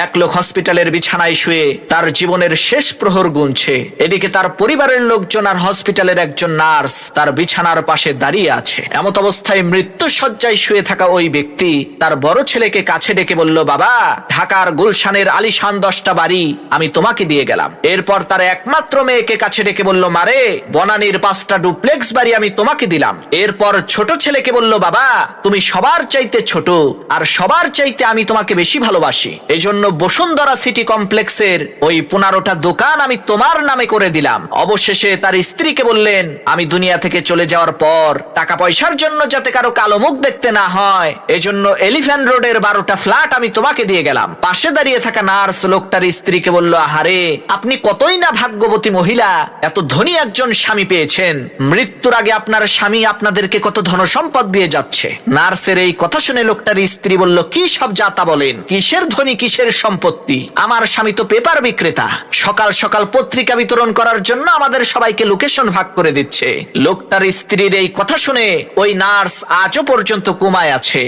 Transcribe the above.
এক লোক হসপিটালের বিছানায় শুয়ে তার জীবনের শেষ প্রহর গুনছে। এদিকে তার পরিবারের লোকজন আর হসপিটালের একজন নার্স তার বিছানার পাশে দাঁড়িয়ে আছে। এমত অবস্থায় মৃত্যু শয্যায় শুয়ে থাকা ওই ব্যক্তি তার বড় ছেলেকে কাছে ডেকে বলল, বাবা, ঢাকার গুলশানের আলিশান 10টা বাড়ি আমি তোমাকে দিয়ে গেলাম। এরপর তার একমাত্র মেয়েকে কাছে ডেকে বলল, মারে, বনানীর 5টা ডুপ্লেক্স বাড়ি আমি তোমাকে দিলাম। এরপর ছোট ছেলেকে বলল, বাবা, তুমি সবার চাইতে ছোট আর সবার চাইতে আমি তোমাকে বেশি ভালোবাসি, এজন্য বসুন্ধরা সিটি কমপ্লেক্সের ওই 15টা দোকান আমি তোমার নামে করে দিলাম। অবশেষে তার স্ত্রীকে বললেন, আমি দুনিয়া থেকে চলে যাওয়ার পর টাকা পয়সার জন্য যাতে কারো কালো মুখ দেখতে না হয়, এজন্য এলিফ্যান্ট রোডের 12টা ফ্ল্যাট আমি তোমাকে দিয়ে গেলাম। পাশে দাঁড়িয়ে থাকা নার্স লোকটার স্ত্রীকে বলল, আহারে, আপনি কতই না ভাগ্যবতী মহিলা, এত ধনী একজন স্বামী পেয়েছেন। মৃত্যুর আগে আপনার স্বামী আপনাদেরকে কত ধনসম্পদ দিয়ে যাচ্ছে। নার্সের এই কথা শুনে লোকটার স্ত্রী বলল, কি সব যাতা বলেন, কিসের ধনী কিসের সম্পত্তি? আমার স্বামী তো পেপার বিক্রেতা, সকাল সকাল পত্রিকা বিতরণ করার জন্য আমাদের সবাইকে লোকেশন ভাগ করে দিচ্ছে। লোকটার স্ত্রীর এই কথা শুনে ওই নার্স আজও পর্যন্ত কোমায় আছে।